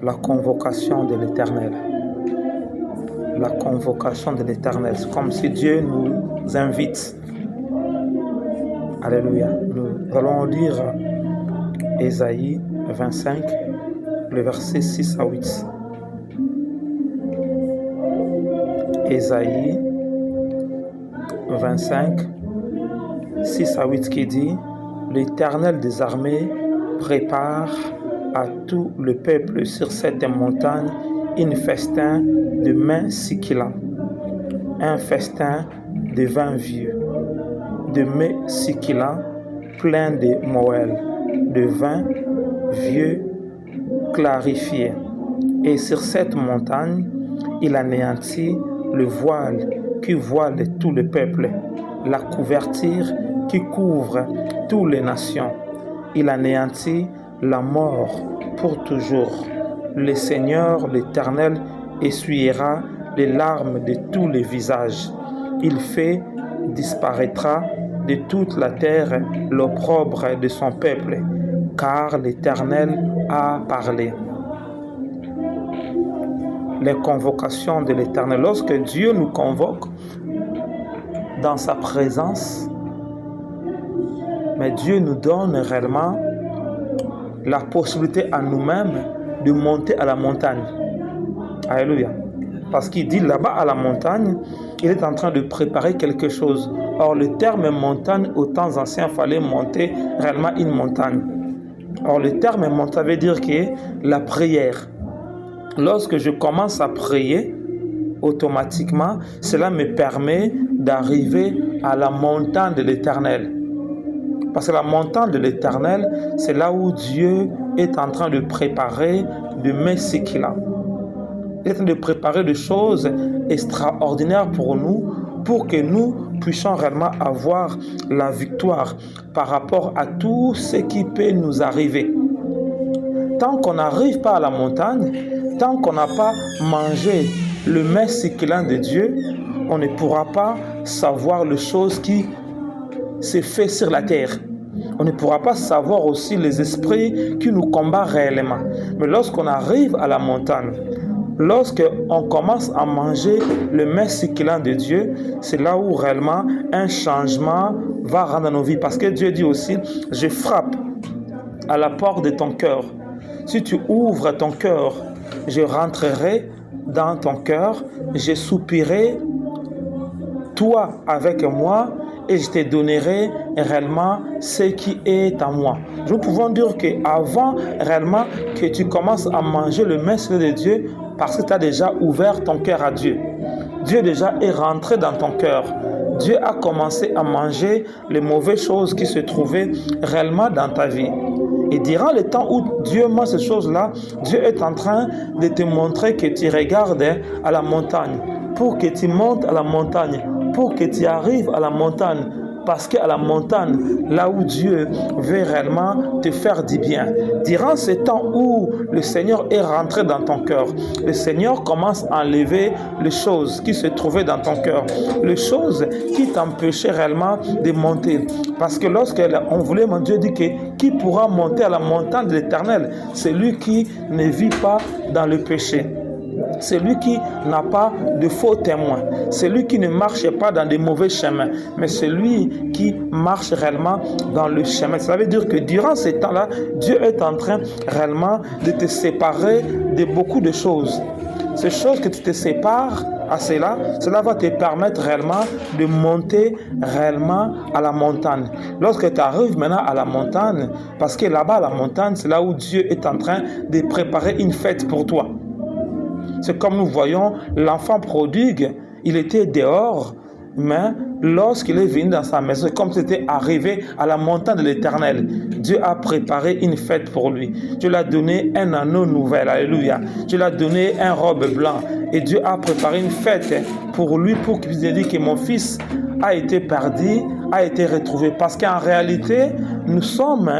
la convocation de l'Éternel. La convocation de l'Éternel. C'est comme si Dieu nous invite. Alléluia. Nous allons lire Ésaïe 25, le verset 6 à 8. Ésaïe 25, 6 à 8 qui dit: l'Éternel des armées prépare à tout le peuple sur cette montagne un festin de mets sikilant, un festin de vin vieux, de mets sikilant plein de moël, de vin vieux clarifié. Et sur cette montagne, il anéantit le voile qui voile tout le peuple, la couverture qui couvre toutes les nations. Il anéantit la mort pour toujours. Le Seigneur, l'Éternel, essuiera les larmes de tous les visages. Il fait disparaîtra de toute la terre l'opprobre de son peuple, car l'Éternel a parlé. Les convocations de l'Éternel. Lorsque Dieu nous convoque dans sa présence, mais Dieu nous donne réellement la possibilité à nous-mêmes de monter à la montagne. Alléluia. Parce qu'il dit là-bas à la montagne, il est en train de préparer quelque chose. Or, le terme montagne, aux temps anciens, il fallait monter réellement une montagne. Or, le terme montagne veut dire que la prière. Lorsque je commence à prier, automatiquement, cela me permet d'arriver à la montagne de l'Éternel. Parce que la montagne de l'Éternel, c'est là où Dieu est en train de préparer de mes sikilas. Il est en train de préparer des choses extraordinaires pour nous, pour que nous puissions réellement avoir la victoire par rapport à tout ce qui peut nous arriver. Tant qu'on n'arrive pas à la montagne, tant qu'on n'a pas mangé le mets sikilant de Dieu, on ne pourra pas savoir les choses qui se font sur la terre. On ne pourra pas savoir aussi les esprits qui nous combattent réellement. Mais lorsqu'on arrive à la montagne, lorsqu'on commence à manger le mets sikilant de Dieu, c'est là où réellement un changement va rendre nos vies. Parce que Dieu dit aussi, je frappe à la porte de ton cœur. Si tu ouvres ton cœur, je rentrerai dans ton cœur, je soupirai toi avec moi et je te donnerai réellement ce qui est à moi. Nous pouvons dire qu'avant réellement que tu commences à manger le mets de Dieu, parce que tu as déjà ouvert ton cœur à Dieu. Dieu déjà est rentré dans ton cœur. Dieu a commencé à manger les mauvaises choses qui se trouvaient réellement dans ta vie. Et durant le temps où Dieu mange ces choses-là, Dieu est en train de te montrer que tu regardes à la montagne, pour que tu montes à la montagne, pour que tu arrives à la montagne. Parce qu'à la montagne, là où Dieu veut réellement te faire du bien. Durant ce temps où le Seigneur est rentré dans ton cœur, le Seigneur commence à enlever les choses qui se trouvaient dans ton cœur, les choses qui t'empêchaient réellement de monter. Parce que lorsqu'on voulait, mon Dieu dit que qui pourra monter à la montagne de l'Éternel? C'est lui qui ne vit pas dans le péché. C'est lui qui n'a pas de faux témoins. C'est lui qui ne marche pas dans des mauvais chemins. Mais c'est lui qui marche réellement dans le chemin. Ça veut dire que durant ces temps-là, Dieu est en train réellement de te séparer de beaucoup de choses. Ces choses que tu te sépares à cela va te permettre réellement de monter réellement à la montagne. Lorsque tu arrives maintenant à la montagne, parce que là-bas à la montagne, c'est là où Dieu est en train de préparer une fête pour toi. C'est comme nous voyons l'enfant prodigue, il était dehors, mais lorsqu'il est venu dans sa maison, comme c'était arrivé à la montagne de l'Éternel, Dieu a préparé une fête pour lui. Dieu lui a donné un anneau nouvel, alléluia. Dieu lui a donné un robe blanc et Dieu a préparé une fête pour lui, pour qu'il puisse dire que mon fils a été perdu, a été retrouvé. Parce qu'en réalité, nous sommes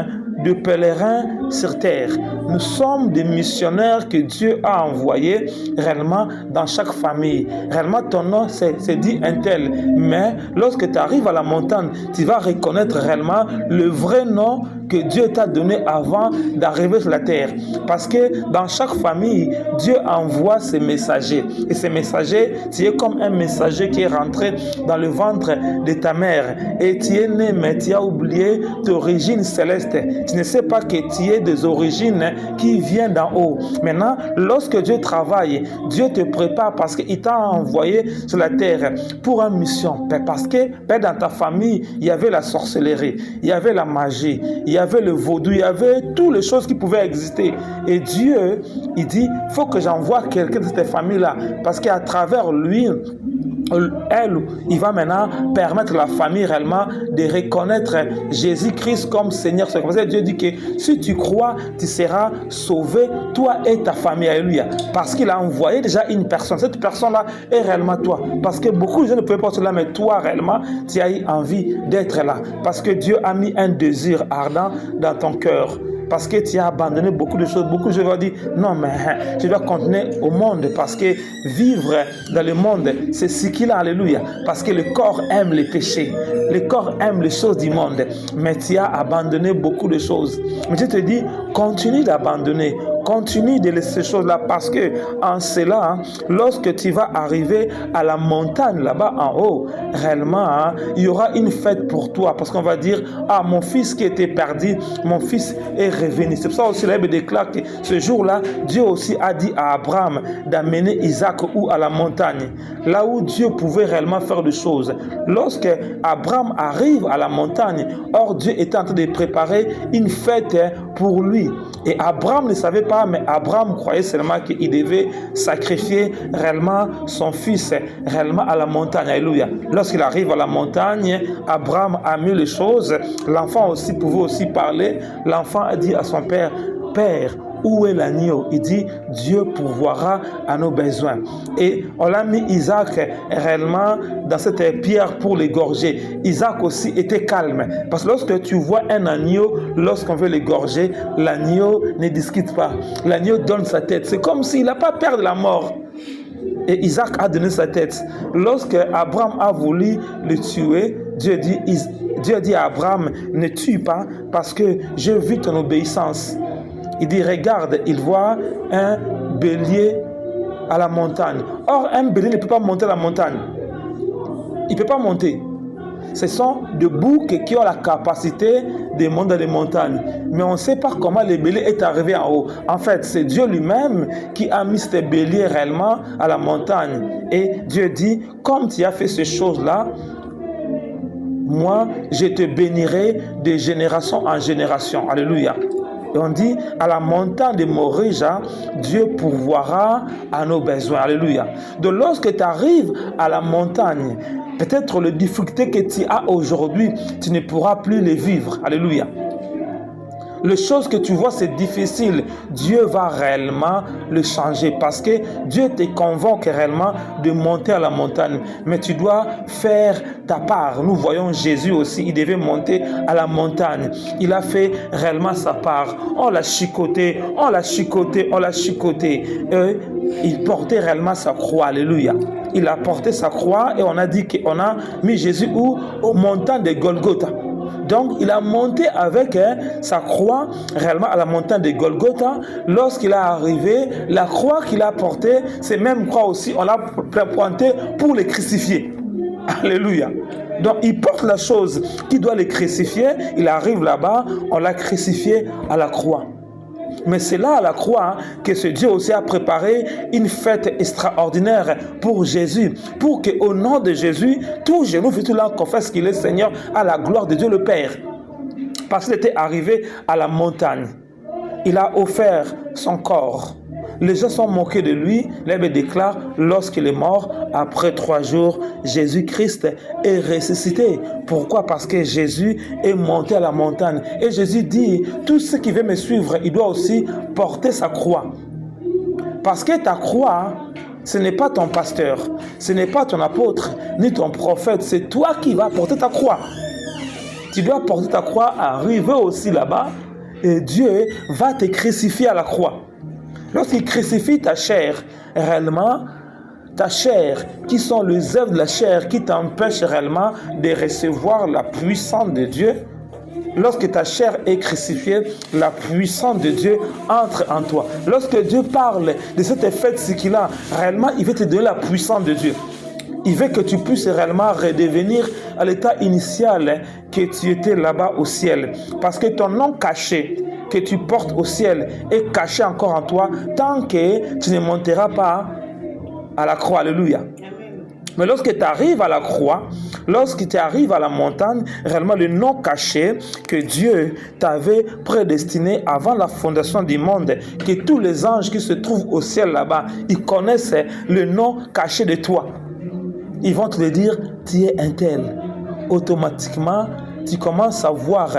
de pèlerins sur terre. Nous sommes des missionnaires que Dieu a envoyés réellement dans chaque famille. Réellement, ton nom, c'est dit un tel. Mais lorsque tu arrives à la montagne, tu vas reconnaître réellement le vrai nom que Dieu t'a donné avant d'arriver sur la terre. Parce que dans chaque famille, Dieu envoie ses messagers. Et ces messagers, tu es comme un messager qui est rentré dans le ventre de ta mère. Et tu es né, mais tu as oublié d'origine céleste. Tu ne sais pas que tu es des origines qui viennent d'en haut. Maintenant, lorsque Dieu travaille, Dieu te prépare parce qu'il t'a envoyé sur la terre pour une mission. Parce que dans ta famille, il y avait la sorcellerie, il y avait la magie, il y avait le vaudou, il y avait toutes les choses qui pouvaient exister. Et Dieu, il dit, il faut que j'envoie quelqu'un de cette famille-là. Parce qu'à travers lui, il va maintenant permettre à la famille réellement de reconnaître Jésus-Christ comme Seigneur. C'est comme ça que Dieu dit que si tu crois, tu seras sauvé, toi et ta famille. Alléluia. Parce qu'il a envoyé déjà une personne. Cette personne-là est réellement toi. Parce que beaucoup de gens ne peuvent pas cela, mais toi réellement, tu as eu envie d'être là. Parce que Dieu a mis un désir ardent dans ton cœur. Parce que tu as abandonné beaucoup de choses. Beaucoup de gens vont dire, non, mais je dois continuer au monde. Parce que vivre dans le monde, c'est ce qu'il a. Alléluia. Parce que le corps aime les péchés. Le corps aime les choses du monde. Mais tu as abandonné beaucoup de choses. Mais je te dis, continue d'abandonner. Continue de laisser ces choses-là parce que en cela, lorsque tu vas arriver à la montagne là-bas en haut, réellement, il y aura une fête pour toi parce qu'on va dire, ah, mon fils qui était perdu, mon fils est revenu. C'est pour ça aussi la Bible déclare que ce jour-là, Dieu aussi a dit à Abraham d'amener Isaac où à la montagne, là où Dieu pouvait réellement faire des choses. Lorsque Abraham arrive à la montagne, or Dieu était en train de préparer une fête pour lui. Et Abraham ne savait pas, mais Abraham croyait seulement qu'il devait sacrifier réellement son fils réellement à la montagne. Alléluia. Lorsqu'il arrive à la montagne, Abraham a mis les choses. L'enfant aussi pouvait aussi parler. L'enfant a dit à son père, « Père, où est l'agneau ?» Il dit, Dieu pourvoira à nos besoins. Et on l'a mis Isaac réellement dans cette pierre pour l'égorger. Isaac aussi était calme. Parce que lorsque tu vois un agneau, lorsqu'on veut l'égorger, l'agneau ne discute pas. L'agneau donne sa tête. C'est comme s'il n'a pas peur de la mort. Et Isaac a donné sa tête. Lorsque Abraham a voulu le tuer, Dieu dit à Abraham, ne tue pas parce que je vis ton obéissance. Il dit, regarde, il voit un bélier à la montagne. Or, un bélier ne peut pas monter à la montagne. Il ne peut pas monter. Ce sont des boucs qui ont la capacité de monter dans les montagnes. Mais on ne sait pas comment le bélier est arrivé en haut. En fait, c'est Dieu lui-même qui a mis ce bélier réellement à la montagne. Et Dieu dit, comme tu as fait ces choses-là, moi, je te bénirai de génération en génération. Alléluia. Et on dit, à la montagne de Morija, Dieu pourvoira à nos besoins. Alléluia. Donc lorsque tu arrives à la montagne, peut-être les difficultés que tu as aujourd'hui, tu ne pourras plus les vivre. Alléluia. Les choses que tu vois, c'est difficile. Dieu va réellement le changer parce que Dieu te convoque réellement de monter à la montagne. Mais tu dois faire ta part. Nous voyons Jésus aussi, il devait monter à la montagne. Il a fait réellement sa part. On l'a chicoté, on l'a chicoté, on l'a chicoté. Et il portait réellement sa croix. Alléluia. Il a porté sa croix et on a dit qu'on a mis Jésus où? Au montant de Golgotha. Donc, il a monté avec sa croix réellement à la montagne de Golgotha. Lorsqu'il est arrivé, la croix qu'il a portée, c'est même croix aussi, on l'a pointée pour les crucifier. Alléluia. Donc, il porte la chose qui doit les crucifier. Il arrive là-bas, on l'a crucifié à la croix. Mais c'est là à la croix que ce Dieu aussi a préparé une fête extraordinaire pour Jésus. Pour qu'au nom de Jésus, tout genou et tout langue confesse qu'il est Seigneur à la gloire de Dieu le Père. Parce qu'il était arrivé à la montagne. Il a offert son corps. Les gens sont moqués de lui. L'Bible déclare, lorsqu'il est mort, après 3 jours, Jésus-Christ est ressuscité. Pourquoi? Parce que Jésus est monté à la montagne. Et Jésus dit, tout ce qui veut me suivre, il doit aussi porter sa croix. Parce que ta croix, ce n'est pas ton pasteur, ce n'est pas ton apôtre, ni ton prophète, c'est toi qui vas porter ta croix. Tu dois porter ta croix, arriver aussi là-bas. Dieu va te crucifier à la croix. Lorsqu'il crucifie ta chair, réellement, ta chair, qui sont les œuvres de la chair qui t'empêchent réellement de recevoir la puissance de Dieu, lorsque ta chair est crucifiée, la puissance de Dieu entre en toi. Lorsque Dieu parle de cet effet qu'il a, réellement, il veut te donner la puissance de Dieu. Il veut que tu puisses réellement redevenir à l'état initial que tu étais là-bas au ciel. Parce que ton nom caché que tu portes au ciel est caché encore en toi tant que tu ne monteras pas à la croix. Alléluia. Mais lorsque tu arrives à la croix, lorsque tu arrives à la montagne, réellement le nom caché que Dieu t'avait prédestiné avant la fondation du monde, que tous les anges qui se trouvent au ciel là-bas, ils connaissent le nom caché de toi. Ils vont te le dire, tu es un tel. Automatiquement, tu commences à voir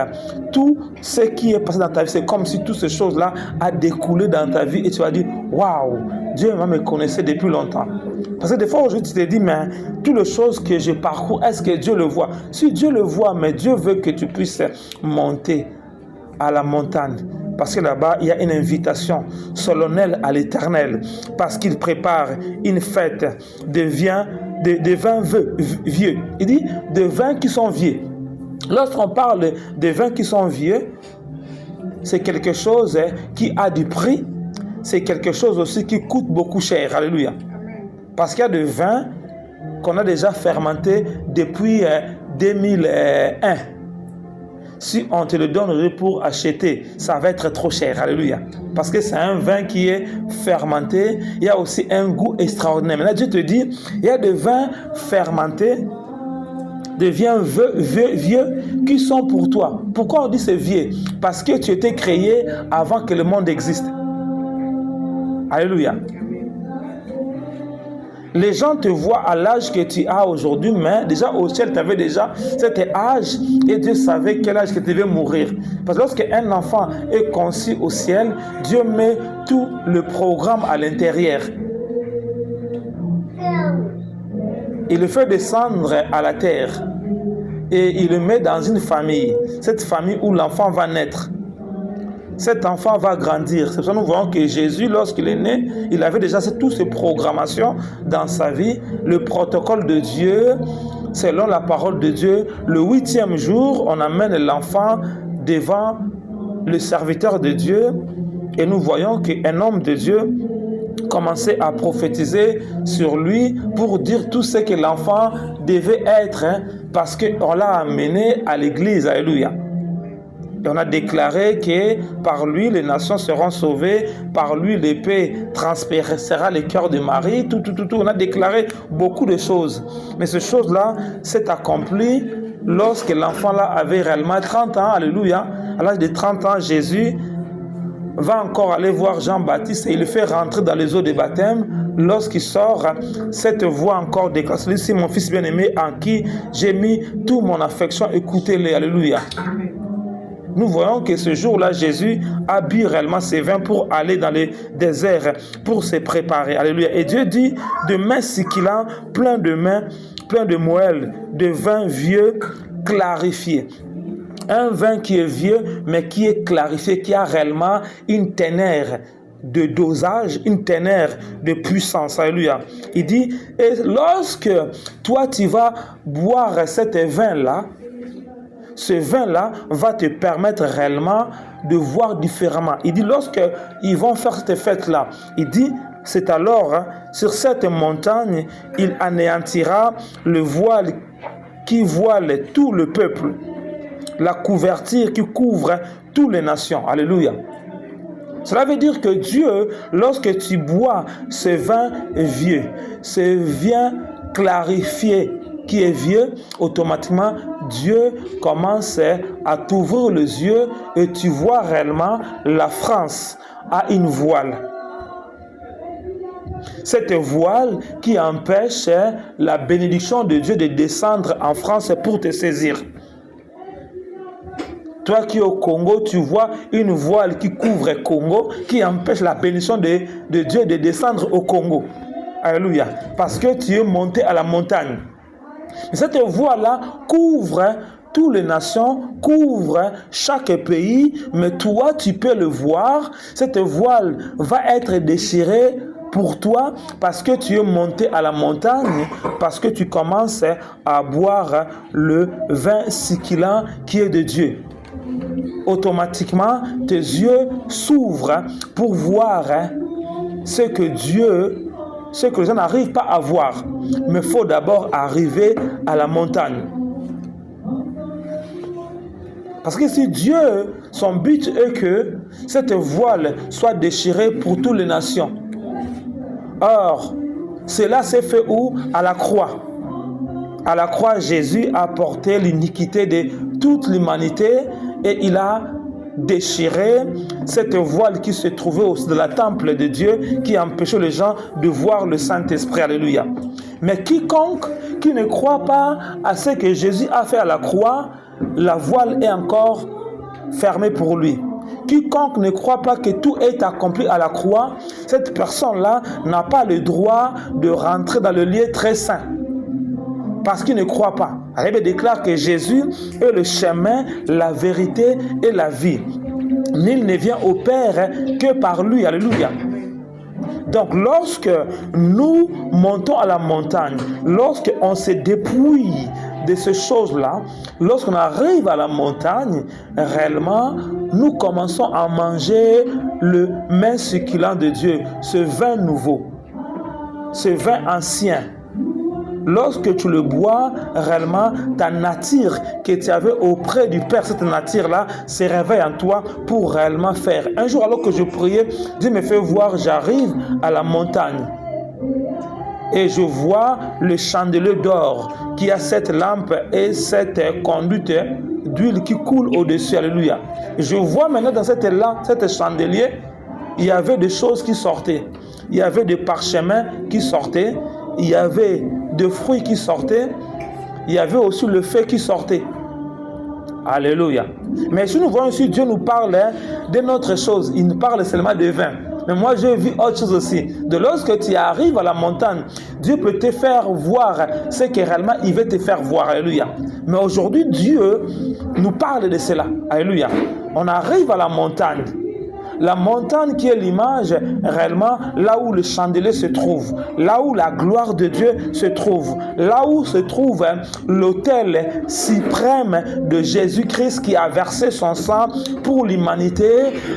tout ce qui est passé dans ta vie. C'est comme si toutes ces choses-là a découlé dans ta vie et tu vas dire, waouh, Dieu me connaissait depuis longtemps. Parce que des fois, aujourd'hui, tu te dis, mais toutes les choses que je parcours, est-ce que Dieu le voit? Si Dieu le voit, mais Dieu veut que tu puisses monter à la montagne. Parce que là-bas, il y a une invitation solennelle à l'Éternel. Parce qu'il prépare une fête de vins vieux. Il dit, de vins qui sont vieux. Lorsqu'on parle de vins qui sont vieux, c'est quelque chose qui a du prix. C'est quelque chose aussi qui coûte beaucoup cher. Alléluia. Parce qu'il y a des vins qu'on a déjà fermentés depuis 2001. Si on te le donnerait pour acheter, ça va être trop cher. Alléluia. Parce que c'est un vin qui est fermenté. Il y a aussi un goût extraordinaire. Maintenant, Dieu te dit, il y a des vins fermentés, des vins vieux qui sont pour toi. Pourquoi on dit c'est vieux? Parce que tu étais créé avant que le monde existe. Alléluia. Les gens te voient à l'âge que tu as aujourd'hui, mais déjà au ciel, tu avais déjà cet âge et Dieu savait quel âge que tu devais mourir. Parce que lorsqu'un enfant est conçu au ciel, Dieu met tout le programme à l'intérieur. Il le fait descendre à la terre et il le met dans une famille. Cette famille où l'enfant va naître. Cet enfant va grandir. C'est pour ça que nous voyons que Jésus, lorsqu'il est né, il avait déjà toutes ces programmations dans sa vie. Le protocole de Dieu, selon la parole de Dieu, le 8e jour, on amène l'enfant devant le serviteur de Dieu et nous voyons qu'un homme de Dieu commençait à prophétiser sur lui pour dire tout ce que l'enfant devait être, parce qu'on l'a amené à l'église. Alléluia. Et on a déclaré que par lui, les nations seront sauvées, par lui, l'épée transpercera les cœurs de Marie, tout. On a déclaré beaucoup de choses. Mais ces choses-là s'est accompli lorsque l'enfant-là avait réellement 30 ans. Alléluia. À l'âge de 30 ans, Jésus va encore aller voir Jean-Baptiste et il le fait rentrer dans les eaux de baptême. Lorsqu'il sort, cette voix encore déclare, celui-ci mon fils bien-aimé en qui j'ai mis toute mon affection, écoutez-le. Alléluia. Nous voyons que ce jour-là, Jésus a bu réellement ses vins pour aller dans les déserts, pour se préparer. Alléluia. Et Dieu dit, de mains sikilant, plein de moelle, de vin vieux, clarifié. Un vin qui est vieux, mais qui est clarifié, qui a réellement une teneur de dosage, une teneur de puissance. Alléluia. Il dit, et lorsque toi tu vas boire cet vin-là, ce vin-là va te permettre réellement de voir différemment. Il dit, lorsque ils vont faire cette fête-là, il dit, c'est alors, sur cette montagne, il anéantira le voile qui voile tout le peuple, la couverture qui couvre toutes les nations. Alléluia. Cela veut dire que Dieu, lorsque tu bois ce vin vieux, ce vin clarifié, qui est vieux, automatiquement, Dieu commence à t'ouvrir les yeux et tu vois réellement la France a une voile. Cette voile qui empêche la bénédiction de Dieu de descendre en France pour te saisir. Toi qui es au Congo, tu vois une voile qui couvre le Congo, qui empêche la bénédiction de Dieu de descendre au Congo. Alléluia. Parce que tu es monté à la montagne. Mais cette voie-là couvre toutes les nations, couvre chaque pays, mais toi, tu peux le voir. Cette voile va être déchirée pour toi parce que tu es monté à la montagne, parce que tu commences à boire le vin siquilant qui est de Dieu. Automatiquement, tes yeux s'ouvrent pour voir ce que les gens n'arrivent pas à voir. Mais il faut d'abord arriver à la montagne. Parce que si Dieu, son but est que cette voile soit déchirée pour toutes les nations. Or, cela s'est fait où? À la croix. À la croix, Jésus a porté l'iniquité de toute l'humanité et il a déchiré cette voile qui se trouvait au de la temple de Dieu, qui empêchait les gens de voir le Saint-Esprit. Alléluia. Mais quiconque qui ne croit pas à ce que Jésus a fait à la croix, la voile est encore fermée pour lui. Quiconque ne croit pas que tout est accompli à la croix, cette personne-là n'a pas le droit de rentrer dans le lieu très saint. Parce qu'il ne croit pas. La Bible déclare que Jésus est le chemin, la vérité et la vie. Nul ne vient au Père que par lui. Alléluia. Donc, lorsque nous montons à la montagne, lorsqu'on se dépouille de ces choses-là, lorsqu'on arrive à la montagne, réellement, nous commençons à manger le vin succulent de Dieu, ce vin nouveau, ce vin ancien. Lorsque tu le bois, réellement, ta nature que tu avais auprès du Père, cette nature-là, se réveille en toi pour réellement faire. Un jour, alors que je priais, Dieu me fait voir, j'arrive à la montagne. Et je vois le chandelier d'or qui a cette lampe et cette conduite d'huile qui coule au-dessus. Alléluia. Je vois maintenant dans cette lampe, cet chandelier, il y avait des choses qui sortaient. Il y avait des parchemins qui sortaient. Il y avait des fruits qui sortaient. Il y avait aussi le feu qui sortait. Alléluia. Mais si nous voyons ici, Dieu nous parle d'une autre chose. Il nous parle seulement de vin. Mais moi, j'ai vu autre chose aussi. De lorsque tu arrives à la montagne, Dieu peut te faire voir ce que réellement il veut te faire voir. Alléluia. Mais aujourd'hui, Dieu nous parle de cela. Alléluia. On arrive à la montagne. La montagne qui est l'image réellement là où le chandelier se trouve, là où la gloire de Dieu se trouve, là où se trouve l'autel suprême de Jésus-Christ qui a versé son sang pour l'humanité,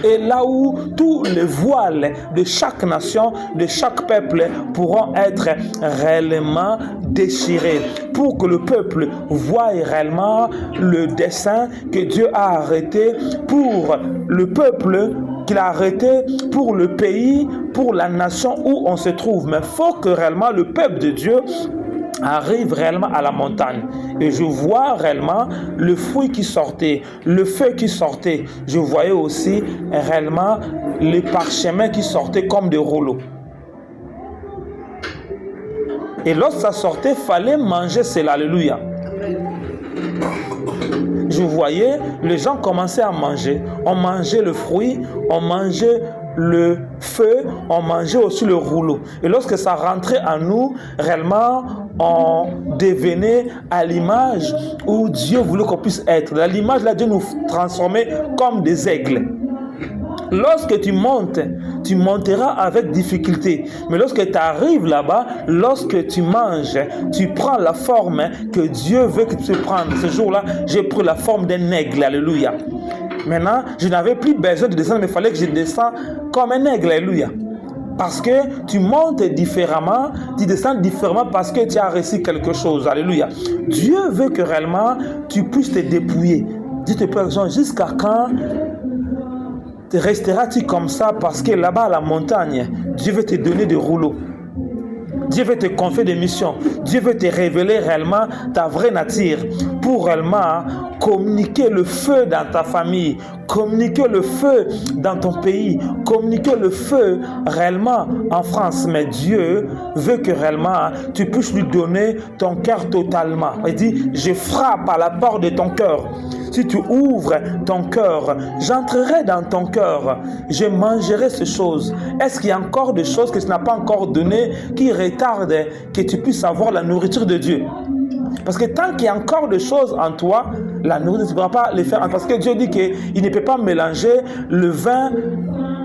et là où tous les voiles de chaque nation, de chaque peuple pourront être réellement déchirés pour que le peuple voie réellement le dessein que Dieu a arrêté pour le peuple, qu'il a arrêté pour le pays, pour la nation où on se trouve. Mais il faut que réellement le peuple de Dieu arrive réellement à la montagne. Et je vois réellement le fruit qui sortait, le feu qui sortait. Je voyais aussi réellement les parchemins qui sortaient comme des rouleaux. Et lorsque ça sortait, il fallait manger cela. Alléluia. Je voyais, les gens commençaient à manger. On mangeait le fruit, on mangeait le feu, on mangeait aussi le rouleau. Et lorsque ça rentrait en nous, réellement, on devenait à l'image où Dieu voulait qu'on puisse être. À l'image, là, Dieu nous transformait comme des aigles. Lorsque tu montes, tu monteras avec difficulté. Mais lorsque tu arrives là-bas, lorsque tu manges, tu prends la forme que Dieu veut que tu prennes. Ce jour-là, j'ai pris la forme d'un aigle. Alléluia. Maintenant, je n'avais plus besoin de descendre, mais il fallait que je descende comme un aigle. Alléluia. Parce que tu montes différemment, tu descends différemment parce que tu as reçu quelque chose. Alléluia. Dieu veut que réellement tu puisses te dépouiller. Dieu te pose jusqu'à quand resteras-tu comme ça? Parce que là-bas à la montagne, Dieu veut te donner des rouleaux. Dieu veut te confier des missions. Dieu veut te révéler réellement ta vraie nature pour réellement communiquer le feu dans ta famille, communiquer le feu dans ton pays, communiquer le feu réellement en France. Mais Dieu veut que réellement tu puisses lui donner ton cœur totalement. Il dit, je frappe à la porte de ton cœur. Si tu ouvres ton cœur, j'entrerai dans ton cœur, je mangerai ces choses. Est-ce qu'il y a encore des choses que tu n'as pas encore données qui retardent que tu puisses avoir la nourriture de Dieu? Parce que tant qu'il y a encore des choses en toi, la nourriture ne pourra pas les faire. Parce que Dieu dit qu'il ne peut pas mélanger le vin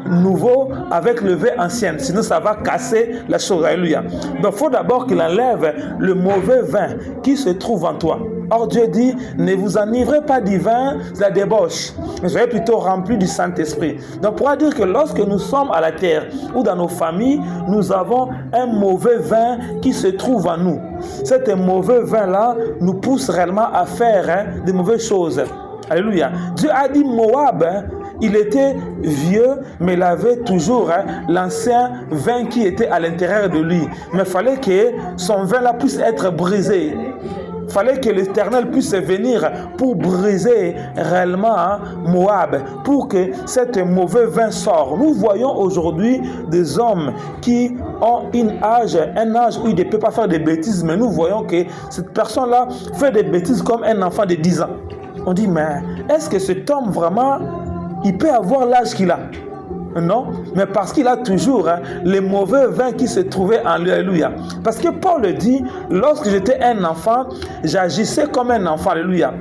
nouveau avec le vin ancien. Sinon, ça va casser la chose. Alléluia. Donc, il faut d'abord qu'il enlève le mauvais vin qui se trouve en toi. Or, Dieu dit, ne vous enivrez pas du vin, c'est la débauche, mais soyez plutôt remplis du Saint-Esprit. Donc, on pourra dire que lorsque nous sommes à la terre ou dans nos familles, nous avons un mauvais vin qui se trouve en nous. Cet mauvais vin-là nous pousse réellement à faire de mauvaises choses. Alléluia. Dieu a dit Moab, il était vieux, mais il avait toujours l'ancien vin qui était à l'intérieur de lui. Mais il fallait que son vin-là puisse être brisé. Il fallait que l'Éternel puisse venir pour briser réellement Moab, pour que cet mauvais vin sorte. Nous voyons aujourd'hui des hommes qui ont un âge où ils ne peuvent pas faire des bêtises, mais nous voyons que cette personne-là fait des bêtises comme un enfant de 10 ans. On dit, mais est-ce que cet homme vraiment, il peut avoir l'âge qu'il a? Non, mais parce qu'il a toujours les mauvais vins qui se trouvaient en lui. Alléluia. Parce que Paul dit, lorsque j'étais un enfant, j'agissais comme un enfant. Alléluia.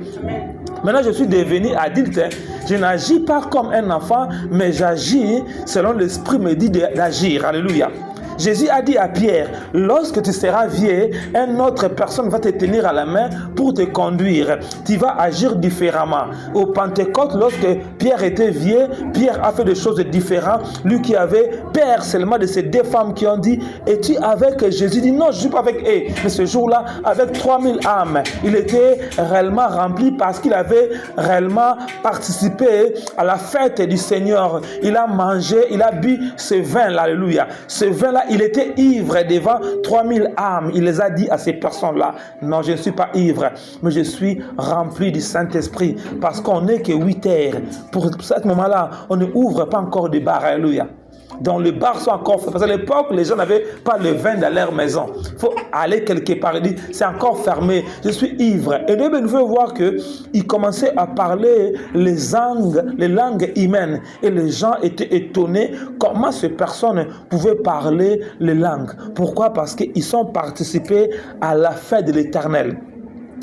Maintenant, je suis devenu adulte. Je n'agis pas comme un enfant, mais j'agis selon l'Esprit me dit d'agir. Alléluia. Jésus a dit à Pierre, lorsque tu seras vieux, une autre personne va te tenir à la main pour te conduire. Tu vas agir différemment. Au Pentecôte, lorsque Pierre était vieux, Pierre a fait des choses différentes. Lui qui avait peur seulement de ces deux femmes qui ont dit, es-tu avec Jésus? Il dit, non, je ne suis pas avec eux. Mais ce jour-là, avec 3000 âmes, il était réellement rempli parce qu'il avait réellement participé à la fête du Seigneur. Il a mangé, il a bu ce vin-là. Alléluia. Ce vin-là, il était ivre devant 3000 âmes. Il les a dit à ces personnes-là, non, je ne suis pas ivre, mais je suis rempli du Saint-Esprit, parce qu'on n'est que 8 heures. Pour ce moment-là, on ne ouvre pas encore de bar. Alléluia. Donc les bars sont encore fermés. Parce qu'à l'époque, les gens n'avaient pas le vin dans leur maison. Il faut aller quelque part. Il dit, c'est encore fermé. Je suis ivre. Et nous devons voir qu'il commençait à parler les langues humaines. Et les gens étaient étonnés comment ces personnes pouvaient parler les langues. Pourquoi? Parce qu'ils ont participé à la fête de l'Éternel.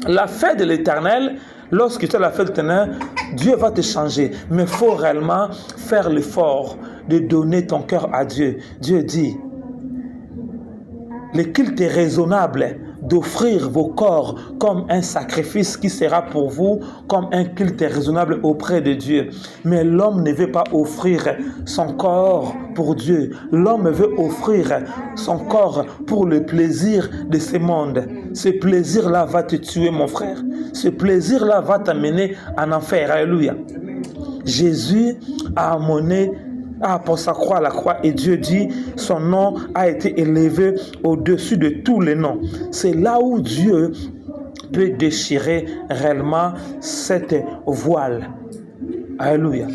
La fête de l'Éternel, lorsque tu as la fête de l'Éternel, Dieu va te changer. Mais il faut réellement faire l'effort de donner ton cœur à Dieu. Dieu dit, le culte est raisonnable d'offrir vos corps comme un sacrifice qui sera pour vous comme un culte raisonnable auprès de Dieu. Mais l'homme ne veut pas offrir son corps pour Dieu. L'homme veut offrir son corps pour le plaisir de ce monde. Ce plaisir-là va te tuer, mon frère. Ce plaisir-là va t'amener en enfer. Alléluia. Jésus a amené pour sa croix à la croix, et Dieu dit son nom a été élevé au-dessus de tous les noms. C'est là où Dieu peut déchirer réellement cette voile. Alléluia.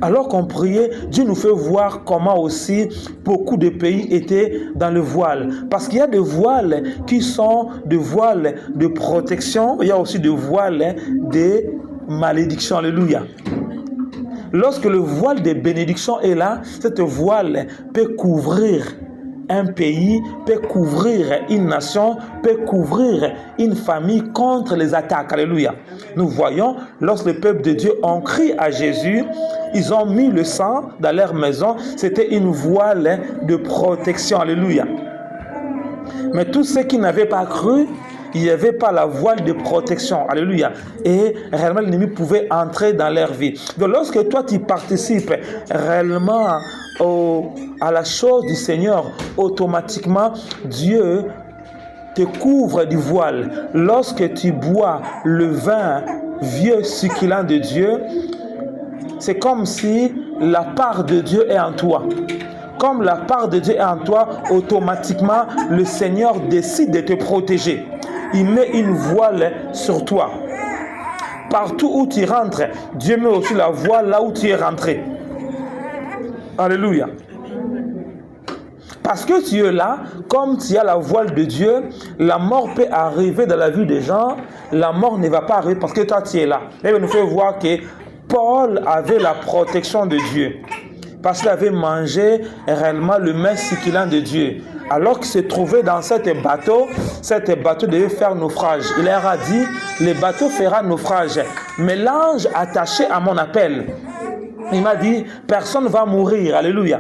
Alors qu'on priait, Dieu nous fait voir comment aussi beaucoup de pays étaient dans le voile. Parce qu'il y a des voiles qui sont des voiles de protection, il y a aussi des voiles de malédiction. Alléluia. Lorsque le voile de bénédiction est là, cette voile peut couvrir un pays, peut couvrir une nation, peut couvrir une famille contre les attaques. Alléluia. Nous voyons, lorsque le peuple de Dieu ont crié à Jésus, ils ont mis le sang dans leur maison. C'était une voile de protection. Alléluia. Mais tous ceux qui n'avaient pas cru, il n'y avait pas la voile de protection. Alléluia. Et réellement, l'ennemi pouvait entrer dans leur vie. Donc, lorsque toi, tu participes réellement à la chose du Seigneur, automatiquement, Dieu te couvre du voile. Lorsque tu bois le vin vieux succulent de Dieu, c'est comme si la part de Dieu est en toi. Comme la part de Dieu est en toi, automatiquement, le Seigneur décide de te protéger. Il met une voile sur toi. Partout où tu rentres, Dieu met aussi la voile là où tu es rentré. Alléluia. Parce que tu es là, comme tu as la voile de Dieu, la mort peut arriver dans la vie des gens. La mort ne va pas arriver parce que toi tu es là. Et il nous fait voir que Paul avait la protection de Dieu. parce qu'il avait mangé réellement le mets succulent de Dieu. Alors qu'il se trouvait dans cet bateau devait faire naufrage. Il leur a dit, le bateau fera naufrage. Mais l'ange attaché à mon appel, il m'a dit, personne ne va mourir. Alléluia.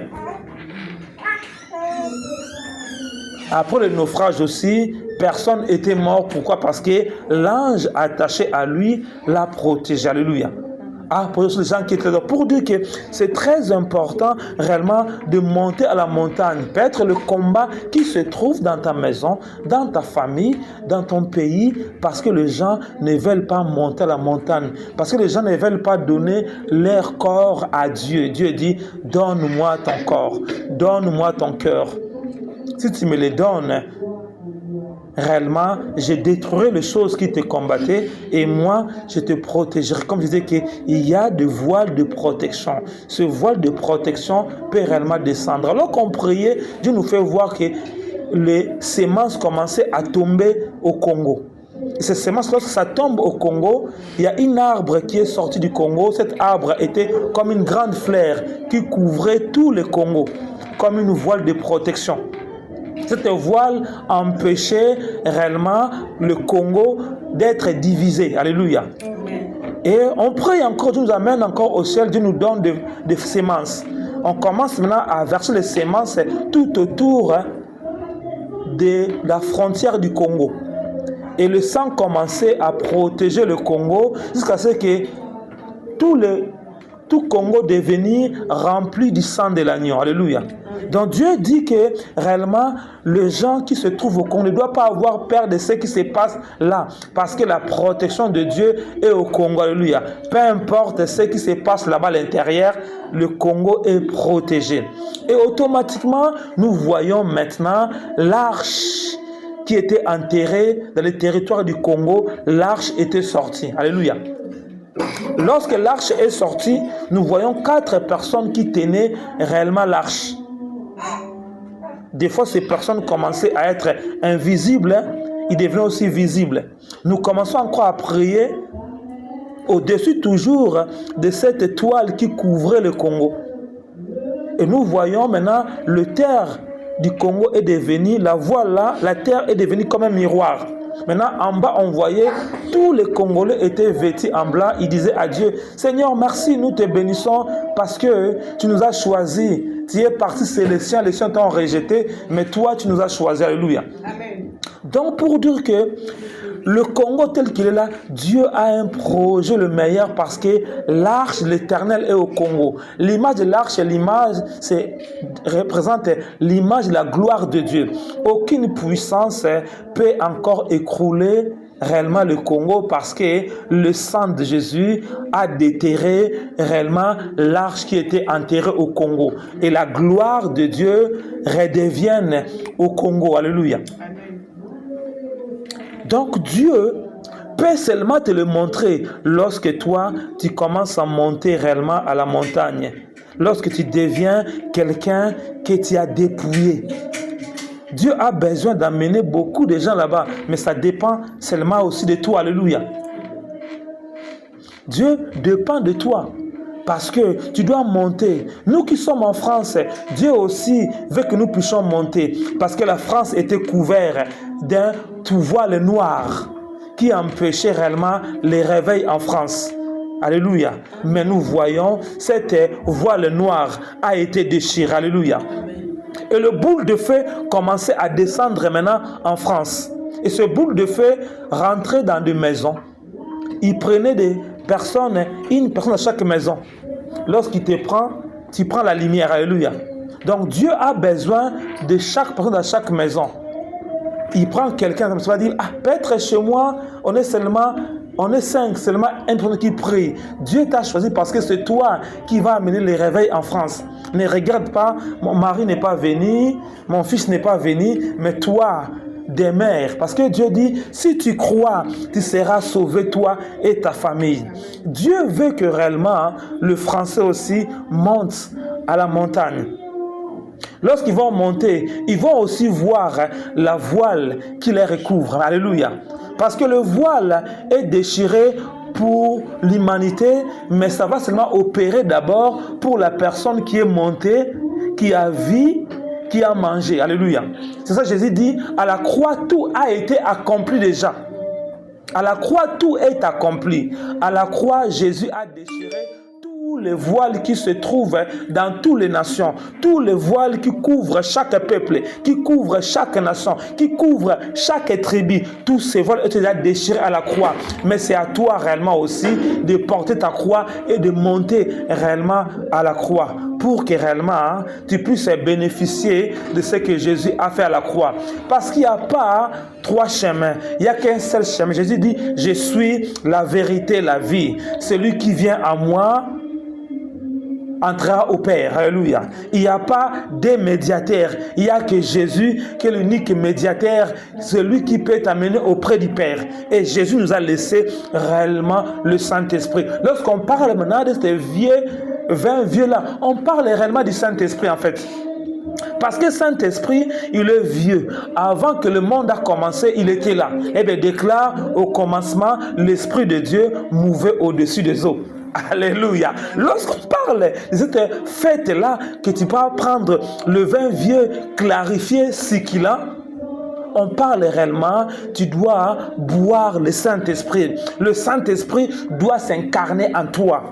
Après le naufrage aussi, personne n'était mort. Pourquoi? Parce que l'ange attaché à lui l'a protégé. Alléluia. Pour les gens qui étaient là, pour dire que c'est très important réellement de monter à la montagne. Peut-être le combat qui se trouve dans ta maison, dans ta famille, dans ton pays, parce que les gens ne veulent pas monter à la montagne, parce que les gens ne veulent pas donner leur corps à Dieu. Dieu dit, donne-moi ton corps, donne-moi ton cœur. Si tu me les donnes, réellement, je détruirai les choses qui te combattaient et moi, je te protégerai. Comme je disais qu'il y a des voiles de protection. Ce voile de protection peut réellement descendre. Alors qu'on priait, Dieu nous fait voir que les semences commençaient à tomber au Congo. Et ces semences, lorsque ça tombe au Congo, il y a un arbre qui est sorti du Congo. Cet arbre était comme une grande fleur qui couvrait tout le Congo, comme une voile de protection. Cette voile empêchait réellement le Congo d'être divisé. Alléluia. Et on prie encore, Dieu nous amène encore au ciel, Dieu nous donne des semences. On commence maintenant à verser les semences tout autour de la frontière du Congo. Et le sang commençait à protéger le Congo jusqu'à ce que tout Congo devenir rempli du sang de l'agneau. Alléluia. Donc Dieu dit que réellement, les gens qui se trouvent au Congo ne doivent pas avoir peur de ce qui se passe là. Parce que la protection de Dieu est au Congo. Alléluia. Peu importe ce qui se passe là-bas à l'intérieur, le Congo est protégé. Et automatiquement, nous voyons maintenant l'arche qui était enterrée dans le territoire du Congo. L'arche était sortie. Alléluia. Lorsque l'arche est sortie, nous voyons 4 personnes qui tenaient réellement l'arche. Des fois, ces personnes commençaient à être invisibles, ils devenaient aussi visibles. Nous commençons encore à prier au-dessus toujours de cette toile qui couvrait le Congo. Et nous voyons maintenant le terre du Congo est devenu, la voile là, la terre est devenue comme un miroir. Maintenant, en bas, on voyait tous les Congolais étaient vêtus en blanc. Ils disaient à Dieu, Seigneur, merci, nous te bénissons parce que tu nous as choisis. Tu es parti célestien, les siens t'ont rejeté, mais toi, tu nous as choisis. Alléluia. Amen. Donc, pour dire que le Congo tel qu'il est là, Dieu a un projet le meilleur parce que l'arche de l'Éternel est au Congo. L'image de l'arche, représente l'image de la gloire de Dieu. Aucune puissance peut encore écrouler réellement le Congo parce que le sang de Jésus a déterré réellement l'arche qui était enterrée au Congo. Et la gloire de Dieu redevienne au Congo. Alléluia. Donc Dieu peut seulement te le montrer lorsque toi, tu commences à monter réellement à la montagne. Lorsque tu deviens quelqu'un que tu as dépouillé. Dieu a besoin d'amener beaucoup de gens là-bas, mais ça dépend seulement aussi de toi. Alléluia. Dieu dépend de toi. Parce que tu dois monter. Nous qui sommes en France, Dieu aussi veut que nous puissions monter. Parce que la France était couverte d'un voile noir qui empêchait réellement les réveils en France. Alléluia. Mais nous voyons, cette voile noire a été déchirée. Alléluia. Et le boule de feu commençait à descendre maintenant en France. Et ce boule de feu rentrait dans des maisons. Il prenait des personnes, une personne à chaque maison. Lorsqu'il te prend, tu prends la lumière. Alléluia. Donc Dieu a besoin de chaque personne à chaque maison. Il prend quelqu'un comme ça, va dire, peut-être chez moi, on est 5, seulement une personne qui prie. Dieu t'a choisi parce que c'est toi qui vas amener les réveils en France. Ne regarde pas, mon mari n'est pas venu, mon fils n'est pas venu, mais toi, demeure. Parce que Dieu dit, si tu crois, tu seras sauvé, toi et ta famille. Dieu veut que réellement, le Français aussi monte à la montagne. Lorsqu'ils vont monter, ils vont aussi voir la voile qui les recouvre. Alléluia. Parce que le voile est déchiré pour l'humanité, mais ça va seulement opérer d'abord pour la personne qui est montée, qui a vu, qui a mangé. Alléluia. C'est ça Jésus dit, à la croix, tout a été accompli déjà. À la croix, tout est accompli. À la croix, Jésus a déchiré tous les voiles qui se trouvent dans toutes les nations, tous les voiles qui couvrent chaque peuple, qui couvrent chaque nation, qui couvrent chaque tribu. Tous ces voiles étaient déjà déchirés à la croix. Mais c'est à toi réellement aussi de porter ta croix et de monter réellement à la croix pour que réellement tu puisses bénéficier de ce que Jésus a fait à la croix. Parce qu'il n'y a pas trois chemins, il n'y a qu'un seul chemin. Jésus dit, je suis la vérité, la vie. Celui qui vient à moi entrera au Père. Alléluia. Il n'y a pas de médiateur. Il n'y a que Jésus qui est l'unique médiateur, celui qui peut t'amener auprès du Père. Et Jésus nous a laissé réellement le Saint-Esprit. Lorsqu'on parle maintenant de ces vins vieux là, on parle réellement du Saint-Esprit en fait. Parce que Saint-Esprit, il est vieux. Avant que le monde a commencé, il était là. Et bien, déclare au commencement, l'Esprit de Dieu mouvait au-dessus des eaux. Alléluia. Lorsqu'on parle de cette fête-là, que tu peux prendre le vin vieux, clarifié, siquilant, on parle réellement, tu dois boire le Saint-Esprit. Le Saint-Esprit doit s'incarner en toi.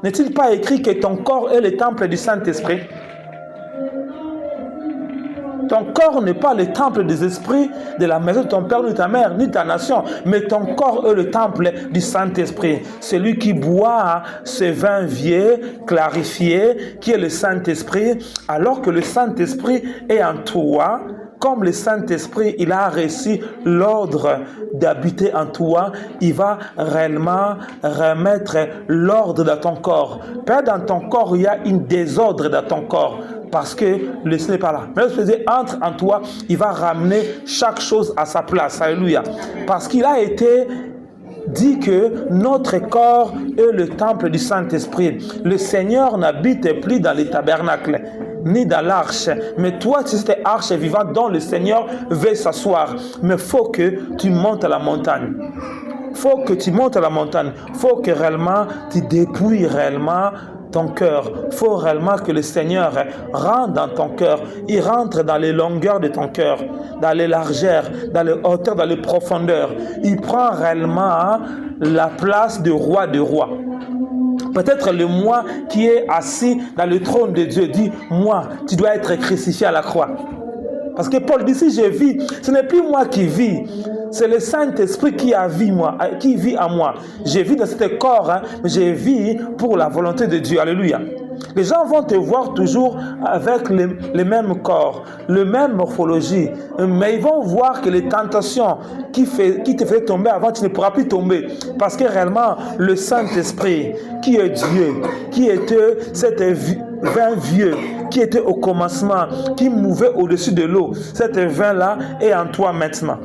N'est-il pas écrit que ton corps est le temple du Saint-Esprit? Ton corps n'est pas le temple des esprits de la maison de ton père, ni de ta mère, ni de ta nation, mais ton corps est le temple du Saint-Esprit. Celui qui boit ce vin vieux, clarifié, qui est le Saint-Esprit, alors que le Saint-Esprit est en toi, comme le Saint-Esprit, il a reçu l'ordre d'habiter en toi, il va réellement remettre l'ordre dans ton corps. Pas dans ton corps, il y a un désordre dans ton corps, parce que le Seigneur n'est pas là. Mais le Seigneur entre en toi, il va ramener chaque chose à sa place. Alléluia. Parce qu'il a été dit que notre corps est le temple du Saint-Esprit. Le Seigneur n'habite plus dans les tabernacles, ni dans l'arche. Mais toi, tu es cette arche vivante dont le Seigneur veut s'asseoir. Mais il faut que tu montes à la montagne. Il faut que tu montes à la montagne. Il faut que réellement tu dépouilles réellement ton cœur. Il faut réellement que le Seigneur rentre dans ton cœur. Il rentre dans les longueurs de ton cœur, dans les largeurs, dans les hauteurs, dans les profondeurs. Il prend réellement la place de roi de roi. Peut-être le moi qui est assis dans le trône de Dieu dit, moi, tu dois être crucifié à la croix. Parce que Paul dit, si je vis, ce n'est plus moi qui vis, c'est le Saint-Esprit qui vit en moi. Je vis dans ce corps, mais je vis pour la volonté de Dieu. Alléluia. Les gens vont te voir toujours avec le même corps, la même morphologie, mais ils vont voir que les tentations qui te faisaient tomber avant, tu ne pourras plus tomber. Parce que réellement, le Saint-Esprit, qui est Dieu, qui était cet vin vieux, qui était au commencement, qui mouvait au-dessus de l'eau, cet vin-là est en toi maintenant.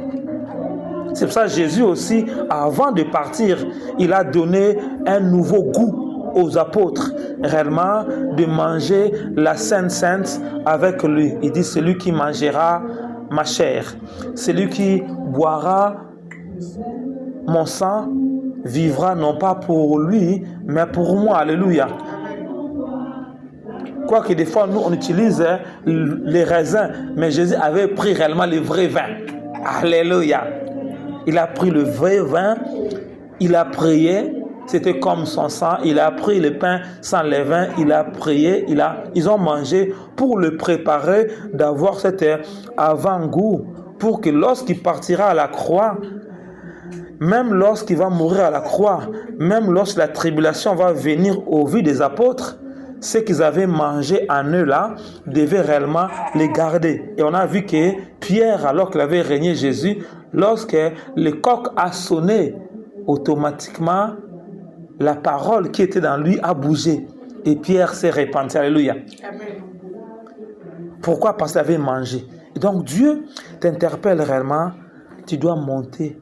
C'est pour ça que Jésus aussi, avant de partir, il a donné un nouveau goût aux apôtres, réellement, de manger la Sainte Sainte avec lui. Il dit, celui qui mangera ma chair, celui qui boira mon sang, vivra non pas pour lui, mais pour moi. Alléluia. Quoique des fois, nous, on utilise les raisins, mais Jésus avait pris réellement le vrai vin. Alléluia. Il a pris le vrai vin, il a prié, c'était comme son sang, il a pris le pain sans levain, il a prié, ils ont mangé pour le préparer, d'avoir cet avant-goût, pour que lorsqu'il partira à la croix, même lorsqu'il va mourir à la croix, même lorsque la tribulation va venir au vu des apôtres, ce qu'ils avaient mangé en eux là, devaient réellement les garder. Et on a vu que Pierre, alors qu'il avait régné Jésus, lorsque le coq a sonné, automatiquement, la parole qui était dans lui a bougé. Et Pierre s'est repenti. Alléluia. Amen. Pourquoi? Parce qu'il avait mangé. Et donc Dieu t'interpelle réellement, tu dois monter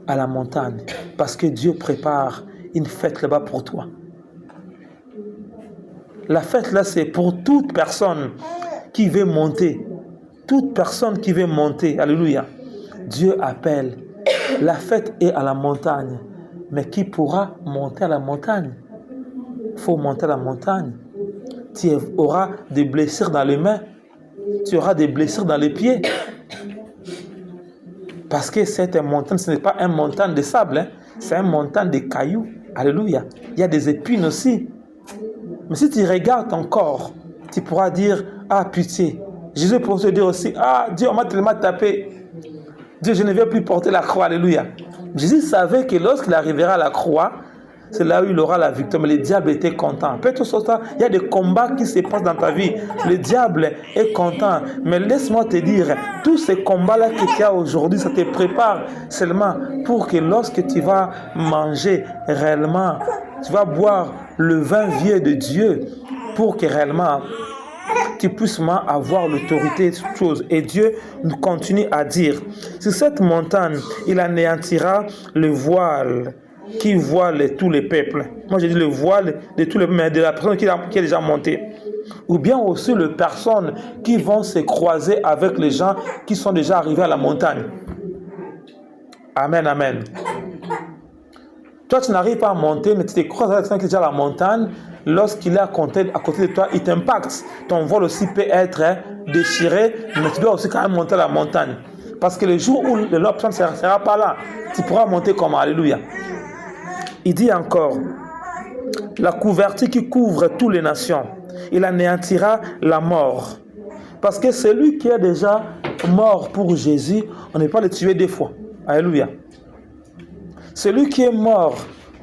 à la montagne. Parce que Dieu prépare une fête là-bas pour toi. La fête là, c'est pour toute personne qui veut monter. Toute personne qui veut monter. Alléluia. Dieu appelle La fête est à la montagne. Mais qui pourra monter à la montagne? Il faut monter à la montagne. Tu auras des blessures dans les mains. Tu auras des blessures dans les pieds. Parce que cette montagne, ce n'est pas une montagne de sable. Hein. C'est une montagne de cailloux. Alléluia. Il y a des épines aussi. Mais si tu regardes ton corps, tu pourras dire, ah pitié. Jésus pourrait te dire aussi, ah Dieu, on m'a tellement tapé. Dieu, je ne vais plus porter la croix. Alléluia. Jésus savait que lorsqu'il arrivera à la croix, c'est là où il aura la victoire. Mais le diable était content. Peut-être il y a des combats qui se passent dans ta vie. Le diable est content. Mais laisse-moi te dire, tous ces combats-là que tu as aujourd'hui, ça te prépare seulement pour que lorsque tu vas manger réellement, tu vas boire le vin vieux de Dieu pour que réellement tu puisses avoir l'autorité sur toutes choses. Et Dieu nous continue à dire, sur cette montagne, il anéantira le voile qui voile tous les peuples. Moi, je dis le voile de tous les peuples, mais de la personne qui est déjà montée. Ou bien aussi les personnes qui vont se croiser avec les gens qui sont déjà arrivés à la montagne. Amen, amen. Toi, tu n'arrives pas à monter, mais tu te croises avec quelqu'un qui est déjà à la montagne. Lorsqu'il est à côté de toi, il t'impacte. Ton vol aussi peut être déchiré, mais tu dois aussi quand même monter à la montagne. Parce que le jour où l'autre personne ne sera pas là, tu pourras monter comme Alléluia. Il dit encore, la couverture qui couvre toutes les nations, il anéantira la mort. Parce que celui qui est déjà mort pour Jésus, on ne peut pas le tuer deux fois. Alléluia. Celui qui est mort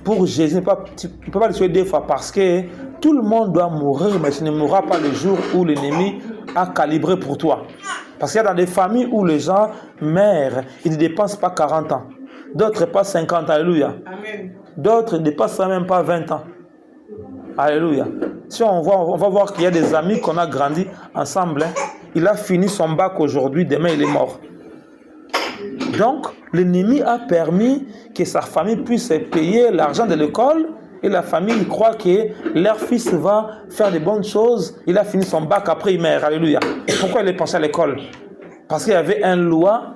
pour Jésus, tu ne peux pas le tuer deux fois parce que tout le monde doit mourir, mais tu ne mourras pas le jour où l'ennemi a calibré pour toi. Parce qu'il y a dans des familles où les gens meurent, ils ne dépensent pas 40 ans. D'autres pas 50 ans. Alléluia. Amen. D'autres ne dépassent même pas 20 ans. Alléluia. Si on va voir qu'il y a des amis qu'on a grandi ensemble. Hein. Il a fini son bac aujourd'hui, demain il est mort. Donc, l'ennemi a permis que sa famille puisse payer l'argent de l'école et la famille croit que leur fils va faire de bonnes choses. Il a fini son bac, après il meurt. Alléluia. Et pourquoi il est pensé à l'école? Parce qu'il y avait une loi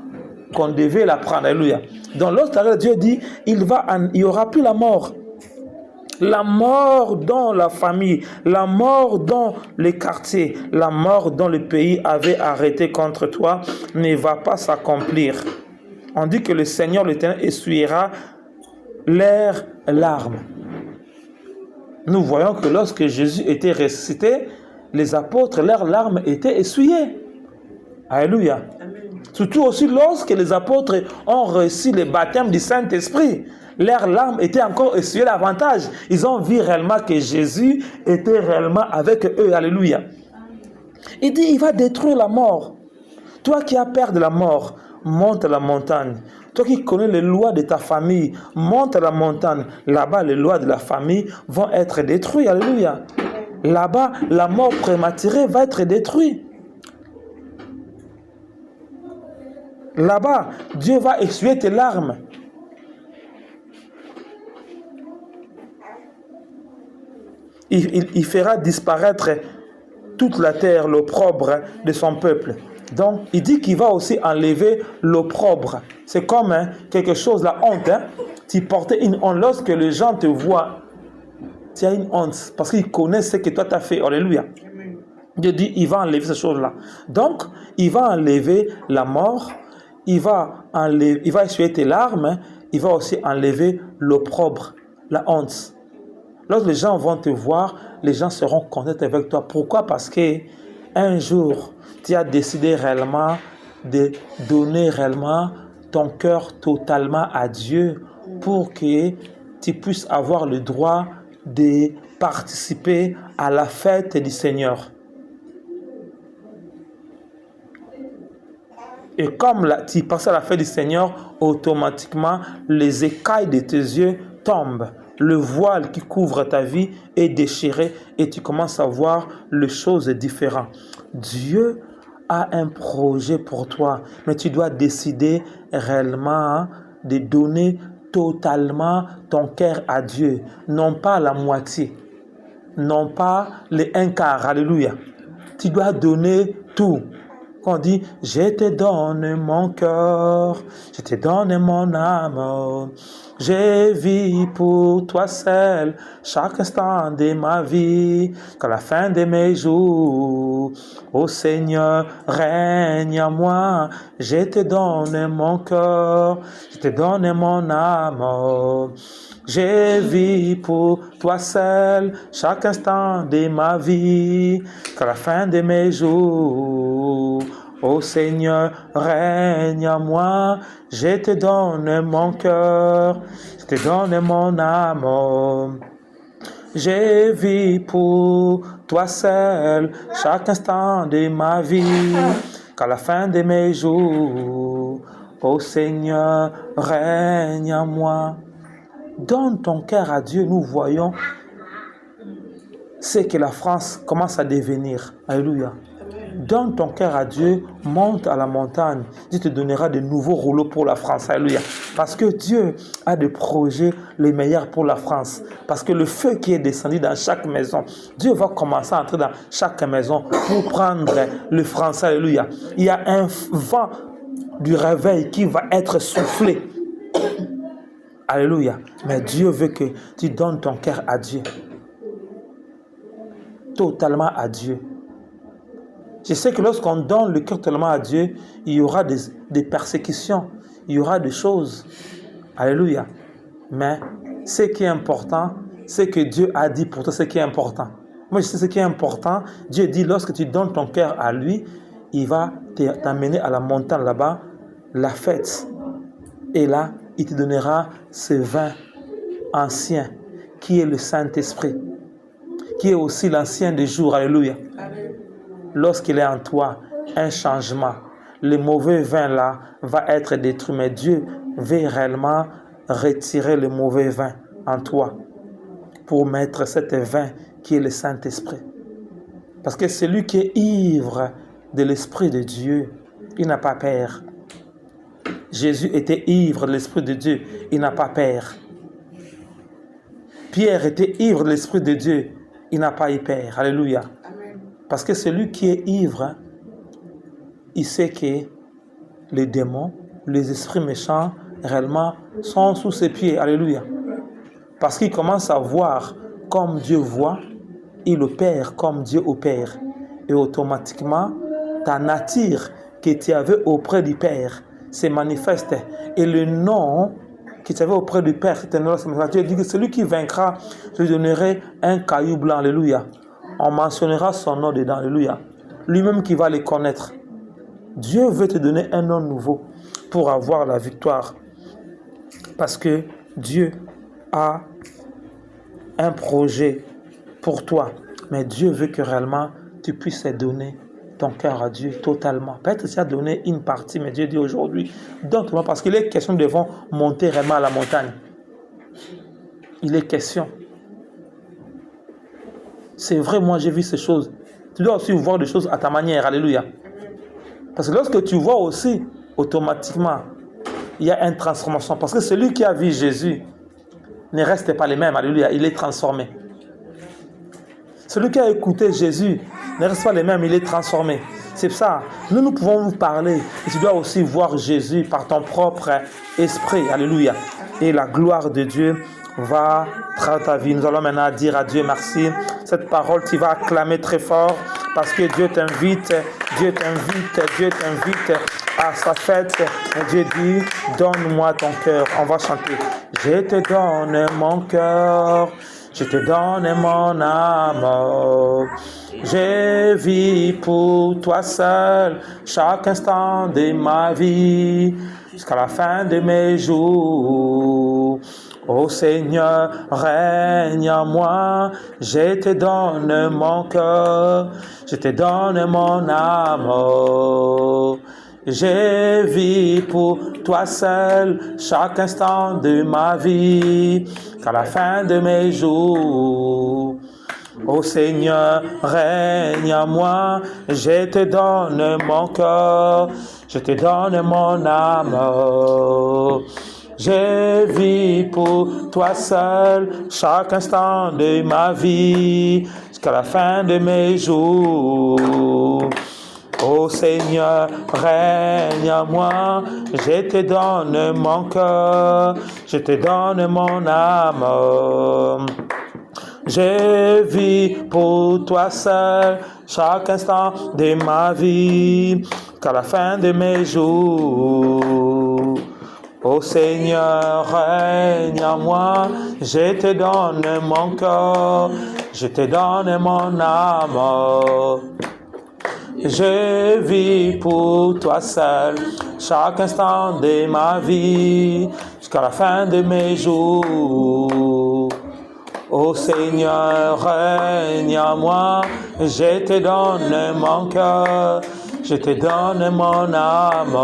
qu'on devait l'apprendre. Alléluia. Dans l'autre, Dieu dit, il n'y aura plus la mort. La mort dans la famille, la mort dans les quartiers, la mort dans le pays avait arrêté contre toi ne va pas s'accomplir. On dit que le Seigneur l'Éternel essuiera leurs larmes. Nous voyons que lorsque Jésus était ressuscité, les apôtres, leurs larmes étaient essuyées. Alléluia. Amen. Surtout aussi lorsque les apôtres ont reçu le baptême du Saint-Esprit. Leurs larmes étaient encore essuyées davantage. Ils ont vu réellement que Jésus était réellement avec eux. Alléluia. Il dit, il va détruire la mort. Toi qui as peur de la mort, monte à la montagne. Toi qui connais les lois de ta famille, monte à la montagne. Là-bas, les lois de la famille vont être détruites. Alléluia. Là-bas, la mort prématurée va être détruite. Là-bas, Dieu va essuyer tes larmes. Il fera disparaître toute la terre, l'opprobre de son peuple. Donc, il dit qu'il va aussi enlever l'opprobre. C'est comme quelque chose, la honte. Tu portais une honte. Lorsque les gens te voient, tu as une honte. Parce qu'ils connaissent ce que toi tu as fait. Alléluia. Dieu dit, il va enlever ces choses-là. Donc, il va enlever la mort. Il va essuyer tes larmes. Il va aussi enlever l'opprobre, la honte. Lorsque les gens vont te voir, les gens seront contents avec toi. Pourquoi? Parce que un jour, tu as décidé réellement de donner réellement ton cœur totalement à Dieu pour que tu puisses avoir le droit de participer à la fête du Seigneur. Et comme tu passes à la fête du Seigneur, automatiquement, les écailles de tes yeux tombent. Le voile qui couvre ta vie est déchiré et tu commences à voir les choses différentes. Dieu a un projet pour toi, mais tu dois décider réellement de donner totalement ton cœur à Dieu. Non pas la moitié, non pas les un quart. Alléluia. Tu dois donner tout. Quand on dit, je te donne mon cœur, je te donne mon âme, je vis pour toi seul, chaque instant de ma vie, qu'à la fin de mes jours, ô Seigneur, règne en moi, je te donne mon cœur, je te donne mon âme, je vis pour toi seul, chaque instant de ma vie, qu'à la fin de mes jours, ô Seigneur, règne en moi, je te donne mon cœur, je te donne mon âme. Je vis pour toi seul, chaque instant de ma vie, qu'à la fin de mes jours, ô Seigneur, règne en moi. Donne ton cœur à Dieu, nous voyons ce que la France commence à devenir. Alléluia. Donne ton cœur à Dieu, monte à la montagne. Dieu te donnera de nouveaux rouleaux pour la France. Alléluia. Parce que Dieu a des projets les meilleurs pour la France. Parce que le feu qui est descendu dans chaque maison, Dieu va commencer à entrer dans chaque maison pour prendre le français. Alléluia. Il y a un vent du réveil qui va être soufflé. Alléluia. Mais Dieu veut que tu donnes ton cœur à Dieu. Totalement à Dieu. Je sais que lorsqu'on donne le cœur totalement à Dieu, il y aura des persécutions, il y aura des choses. Alléluia. Mais ce qui est important, c'est que Dieu a dit pour toi ce qui est important. Moi, je sais ce qui est important. Dieu dit, lorsque tu donnes ton cœur à lui, il va t'amener à la montagne là-bas, la fête. Et là, il te donnera ce vin ancien, qui est le Saint-Esprit, qui est aussi l'ancien des jours. Alléluia. Lorsqu'il est en toi, un changement. Le mauvais vin là va être détruit. Mais Dieu veut réellement retirer le mauvais vin en toi pour mettre cet vin qui est le Saint-Esprit. Parce que celui qui est ivre de l'Esprit de Dieu, il n'a pas peur. Jésus était ivre de l'Esprit de Dieu, il n'a pas peur. Pierre était ivre de l'Esprit de Dieu, il n'a pas eu peur. Alléluia. Parce que celui qui est ivre, il sait que les démons, les esprits méchants, réellement, sont sous ses pieds. Alléluia. Parce qu'il commence à voir comme Dieu voit, il opère comme Dieu opère. Et automatiquement, ta nature que tu avais auprès du Père se manifeste. Et le nom que tu avais auprès du Père, c'est un nom, Dieu dit que celui qui vaincra, je lui donnerai un caillou blanc. Alléluia. On mentionnera son nom dedans. Alléluia. Lui-même qui va les connaître. Dieu veut te donner un nom nouveau pour avoir la victoire. Parce que Dieu a un projet pour toi. Mais Dieu veut que réellement tu puisses donner ton cœur à Dieu totalement. Peut-être que tu as donné une partie, mais Dieu dit aujourd'hui, donne-toi, parce qu'il est question de monter réellement à la montagne. Il est question. C'est vrai, moi j'ai vu ces choses. Tu dois aussi voir des choses à ta manière. Alléluia. Parce que lorsque tu vois aussi, automatiquement, il y a une transformation. Parce que celui qui a vu Jésus ne reste pas le même. Alléluia. Il est transformé. Celui qui a écouté Jésus ne reste pas le même. Il est transformé. C'est ça. Nous pouvons vous parler. Et tu dois aussi voir Jésus par ton propre esprit. Alléluia. Et la gloire de Dieu va traiter ta vie. Nous allons maintenant dire à Dieu merci. Cette parole, tu vas acclamer très fort parce que Dieu t'invite à sa fête. Et Dieu dit, donne-moi ton cœur. On va chanter. Je te donne mon cœur, je te donne mon âme. Je vis pour toi seul chaque instant de ma vie jusqu'à la fin de mes jours. Ô Seigneur, règne en moi, je te donne mon cœur, je te donne mon âme. Je vis pour toi seul chaque instant de ma vie, qu'à la fin de mes jours. Ô Seigneur, règne en moi, je te donne mon cœur, je te donne mon âme. Je vis pour toi seul chaque instant de ma vie jusqu'à la fin de mes jours. Ô Seigneur, règne en moi, je te donne mon cœur, je te donne mon âme. Je vis pour toi seul, chaque instant de ma vie, qu'à la fin de mes jours. Ô Seigneur, règne en moi, je te donne mon cœur, je te donne mon âme. Je vis pour toi seul, chaque instant de ma vie, jusqu'à la fin de mes jours. Ô Seigneur, règne en moi, je te donne mon cœur, je te donne mon âme.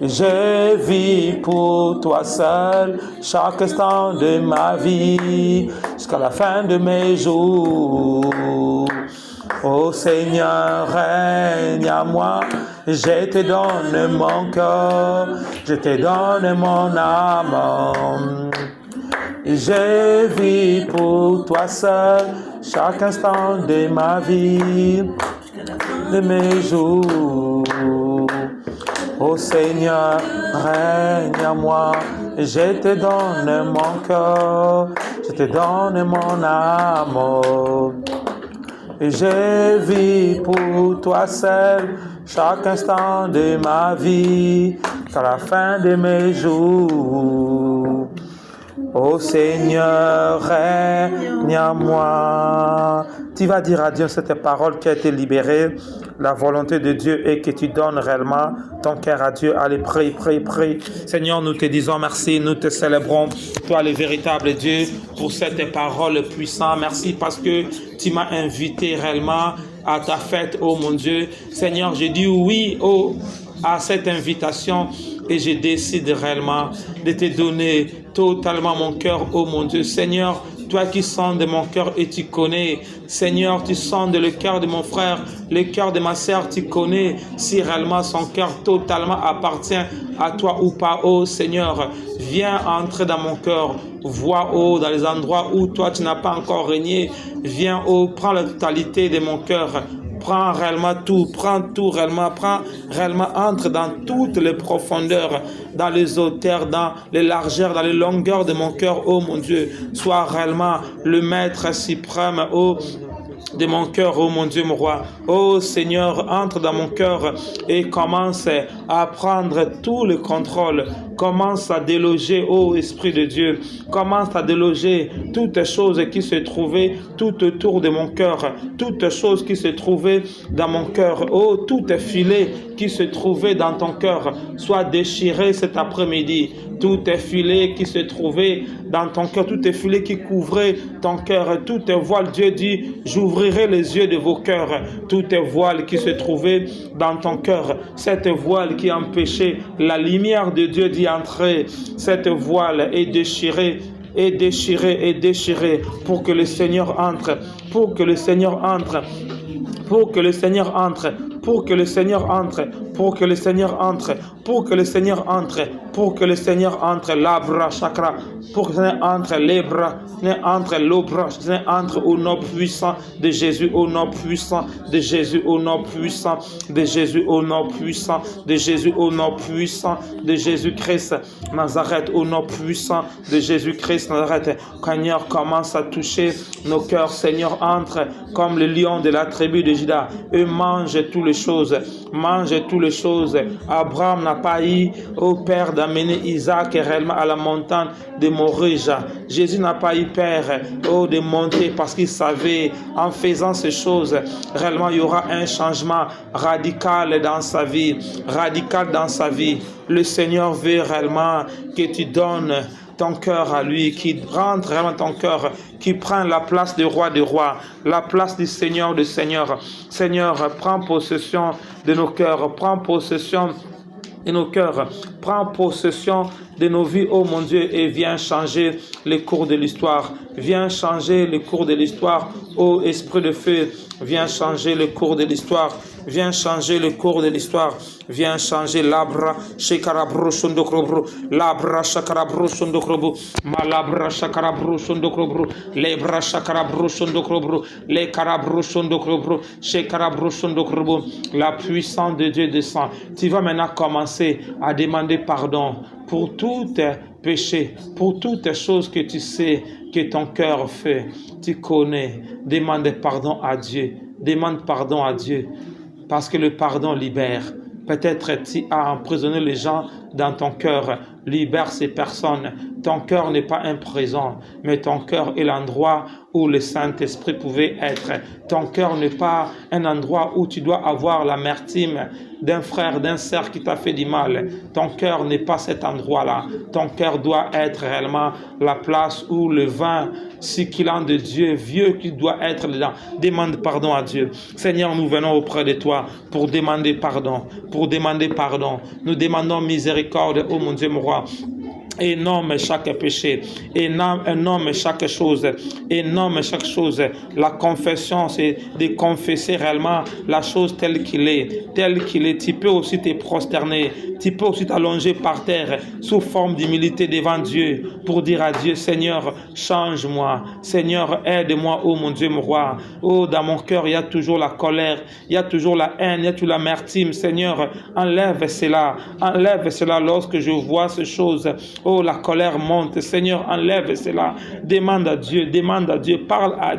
Je vis pour toi seul, chaque instant de ma vie, jusqu'à la fin de mes jours. Ô Seigneur, règne en moi, je te donne mon cœur, je te donne mon âme. Je vis pour toi seul, chaque instant de ma vie, de mes jours. Ô Seigneur, règne en moi, je te donne mon cœur, je te donne mon âme. Je vis pour toi seul, chaque instant de ma vie, jusqu'à la fin de mes jours. Ô Seigneur, règne en moi. Tu vas dire à Dieu cette parole qui a été libérée. La volonté de Dieu est que tu donnes réellement ton cœur à Dieu. Allez, prie, prie, prie. Seigneur, nous te disons merci, nous te célébrons, toi le véritable Dieu, pour cette parole puissante. Merci parce que tu m'as invité réellement à ta fête, oh mon Dieu. Seigneur, je dis oui, à cette invitation et je décide réellement de te donner totalement mon cœur, oh mon Dieu. Seigneur, toi qui sondes mon cœur et tu connais. Seigneur, tu sondes le cœur de mon frère, le cœur de ma sœur, tu connais si réellement son cœur totalement appartient à toi ou pas, oh Seigneur. Viens entrer dans mon cœur. Vois, oh, dans les endroits où toi tu n'as pas encore régné. Viens, oh, prends la totalité de mon cœur. Prends réellement tout réellement, entre dans toutes les profondeurs, dans les hauteurs, dans les largeurs, dans les longueurs de mon cœur, oh mon Dieu. Sois réellement le maître suprême, oh, de mon cœur, oh mon Dieu, mon roi. Oh Seigneur, entre dans mon cœur et commence à prendre tout le contrôle. Commence à déloger, ô Esprit de Dieu. Commence à déloger toutes choses qui se trouvaient tout autour de mon cœur. Toutes choses qui se trouvaient dans mon cœur. Oh, tout filet qui se trouvait dans ton cœur soit déchiré cet après-midi. Tout filet qui se trouvait dans ton cœur, tout filet qui couvrait ton cœur, toute voile, Dieu dit, j'ouvrirai les yeux de vos cœurs. Toute voile qui se trouvait dans ton cœur, cette voile qui empêchait la lumière de Dieu d'y entrer, cette voile est déchirée, pour que le Seigneur entre, pour que le Seigneur entre, pour que le Seigneur entre, pour que le Seigneur entre, pour que le Seigneur entre, pour que le Seigneur entre, pour que le Seigneur entre, labra chakra, pour que le Seigneur entre, les bras, entre l'obra, entre au nom puissant de Jésus, au nom puissant de Jésus, au nom puissant de Jésus, au nom puissant de Jésus, au nom puissant de Jésus-Christ, Nazareth, au nom puissant de Jésus-Christ, Nazareth. Seigneur, commence à toucher nos cœurs, Seigneur, entre comme le lion de la tribu de Juda et mange toutes les choses, mange toutes les choses. Abraham n'a pas eu au Père d'amener Isaac réellement à la montagne de Morija. Jésus n'a pas eu peur de monter parce qu'il savait en faisant ces choses, réellement il y aura un changement radical dans sa vie, Le Seigneur veut réellement que tu donnes ton cœur à lui, qui rentre vraiment ton cœur, qui prend la place du roi des rois, la place du Seigneur des seigneurs. Seigneur, prends possession de nos cœurs, prends possession de nos cœurs, prends possession de nos vies, oh mon Dieu, et viens changer les cours de l'histoire. Viens changer les cours de l'histoire, ô Esprit de feu. Viens changer le cours de l'histoire. Viens changer le cours de l'histoire. Viens changer l'abra, shekarabro shondokrobro, l'abra shakarabro shondokrobro, malabra shakarabro shondokrobro, lebra shakarabro shondokrobro, les karabro shondokrobro, shekarabro shondokrobro. La puissance de Dieu descend. Tu vas maintenant commencer à demander pardon pour tous tes péchés, pour toutes les choses que tu sais que ton cœur fait. Tu connais. Demande pardon à Dieu. Demande pardon à Dieu. Parce que le pardon libère. Peut-être tu as emprisonné les gens dans ton cœur. Libère ces personnes. Ton cœur n'est pas un prison, mais ton cœur est l'endroit où le Saint-Esprit pouvait être. Ton cœur n'est pas un endroit où tu dois avoir l'amertume d'un frère, d'un sœur qui t'a fait du mal. Ton cœur n'est pas cet endroit-là. Ton cœur doit être réellement la place où le vin succulent de Dieu, vieux qui doit être dedans. Demande pardon à Dieu. Seigneur, nous venons auprès de toi pour demander pardon. Pour demander pardon. Nous demandons miséricorde, oh mon Dieu, mon roi. Et nomme chaque péché, et nomme chaque chose, et nomme chaque chose. La confession, c'est de confesser réellement la chose telle qu'il est, telle qu'il est. Tu peux aussi te prosterner, tu peux aussi t'allonger par terre sous forme d'humilité devant Dieu pour dire à Dieu, Seigneur, change-moi, Seigneur, aide-moi, oh mon Dieu, mon roi. Oh, dans mon cœur, il y a toujours la colère, il y a toujours la haine, il y a toujours l'amertume. Seigneur, enlève cela lorsque je vois ces choses. Oh, la colère monte. Seigneur, enlève cela. Demande à Dieu, parle à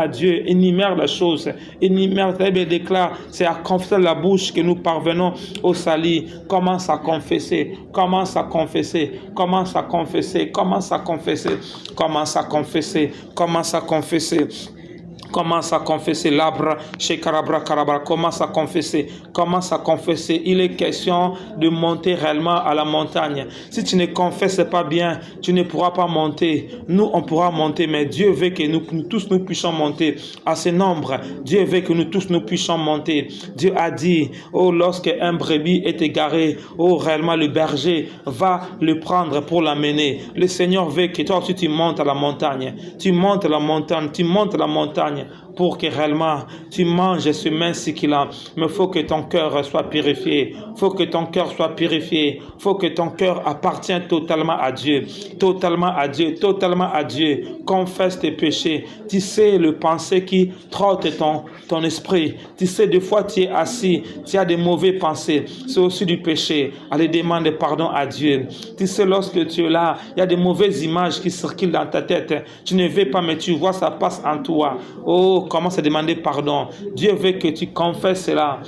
Dieu, énumère la chose. Énumère, déclare, c'est à confesser la bouche que nous parvenons au salut. Commence à confesser, commence à confesser, commence à confesser, commence à confesser, commence à confesser, commence à confesser. Commence à confesser l'abra, chez Karabra Karabra, commence à confesser. Il est question de monter réellement à la montagne. Si tu ne confesses pas bien, tu ne pourras pas monter. Nous, on pourra monter, mais Dieu veut que nous tous nous puissions monter à ce nombre. Dieu veut que nous tous nous puissions monter. Dieu a dit, oh, lorsque un brebis est égaré, oh, réellement le berger va le prendre pour l'amener. Le Seigneur veut que toi aussi tu montes à la montagne. Tu montes la montagne. Pour que réellement tu manges ce main succulent. Mais il faut que ton cœur soit purifié. Faut que ton cœur appartienne totalement à Dieu. Totalement à Dieu. Confesse tes péchés. Tu sais le pensée qui trotte ton esprit. Tu sais, des fois tu es assis, tu as des mauvais pensées. C'est aussi du péché. Allez, demande pardon à Dieu. Tu sais, lorsque tu es là, il y a des mauvaises images qui circulent dans ta tête. Tu ne veux pas, mais tu vois, ça passe en toi. Oh, commence à demander pardon. Dieu veut que tu confesses cela.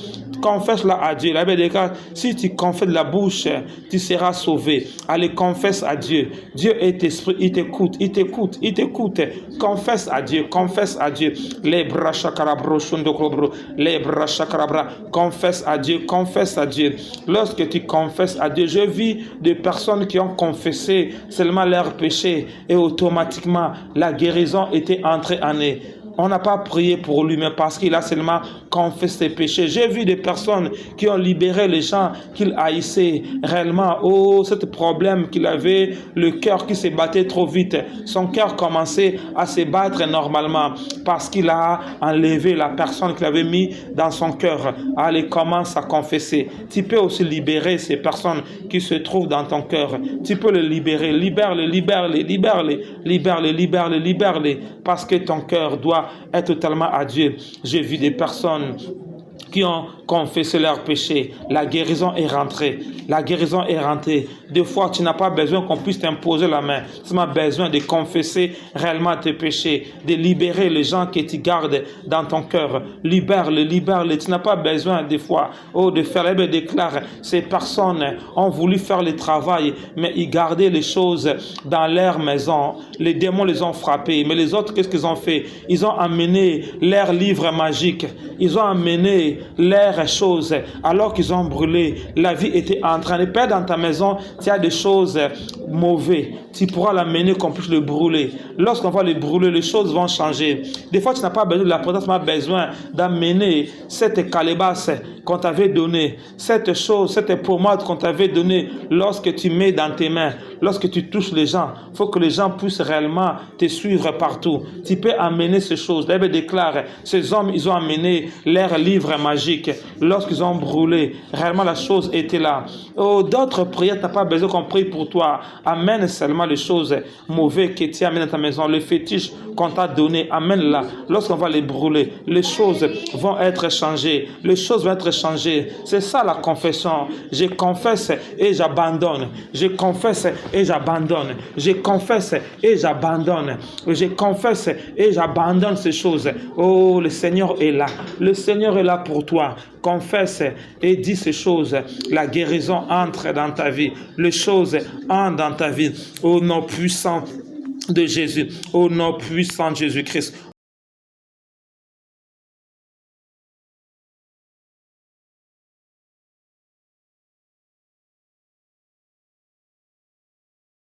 Confesse-la à Dieu. La Bible déclare, si tu confesses de la bouche, tu seras sauvé. Allez, confesse à Dieu. Dieu est esprit, il t'écoute. Confesse à Dieu. Les bras chakarabro, les bras chakarabra. Confesse à Dieu. Lorsque tu confesses à Dieu, je vis des personnes qui ont confessé seulement leurs péchés et automatiquement la guérison était entrée en eux. On n'a pas prié pour lui, mais parce qu'il a seulement confessé ses péchés. J'ai vu des personnes qui ont libéré les gens qu'il haïssait réellement. Oh, ce problème qu'il avait, le cœur qui se battait trop vite. Son cœur commençait à se battre normalement parce qu'il a enlevé la personne qu'il avait mis dans son cœur. Allez, commence à confesser. Tu peux aussi libérer ces personnes qui se trouvent dans ton cœur. Tu peux les libérer. Libère-les. Parce que ton cœur doit être totalement à Dieu. J'ai vu des personnes qui ont confessé leurs péchés. La guérison est rentrée. Des fois, tu n'as pas besoin qu'on puisse t'imposer la main. Tu as besoin de confesser réellement tes péchés, de libérer les gens que tu gardes dans ton cœur. Libère-les. Tu n'as pas besoin des fois de faire les déclare. Ces personnes ont voulu faire le travail, mais ils gardaient les choses dans leur maison. Les démons les ont frappés. Mais les autres, qu'est-ce qu'ils ont fait? Ils ont amené leurs livres magiques. Ils ont amené brûlé leurs choses. Alors qu'ils ont brûlé, la vie était en train de perdre dans ta maison. Tu as des choses mauvaises. Tu pourras l'amener qu'on puisse le brûler. Lorsqu'on va le brûler, les choses vont changer. Des fois, tu n'as pas besoin de la présence, tu as besoin d'amener cette calebasse qu'on t'avait donnée, cette chose, cette pommade qu'on t'avait donnée lorsque tu mets dans tes mains, lorsque tu touches les gens. Il faut que les gens puissent réellement te suivre partout. Tu peux amener ces choses. La Bible déclare, ces hommes, ils ont amené leurs livres magiques. Lorsqu'ils ont brûlé, réellement la chose était là. Oh, d'autres prières, tu n'as pas besoin qu'on prie pour toi. Amène seulement les choses mauvaises que tu amènes dans ta maison, le fétiche qu'on t'a donné, amène-la. Lorsqu'on va les brûler, les choses vont être changées. Les choses vont être changées. C'est ça la confession. Je confesse et j'abandonne. Je confesse et j'abandonne. Je confesse et j'abandonne. Je confesse et j'abandonne ces choses. Oh, le Seigneur est là. Le Seigneur est là pour toi. Confesse et dis ces choses. La guérison entre dans ta vie. Les choses entrent dans ta vie. Au nom puissant de Jésus. Au nom puissant de Jésus-Christ.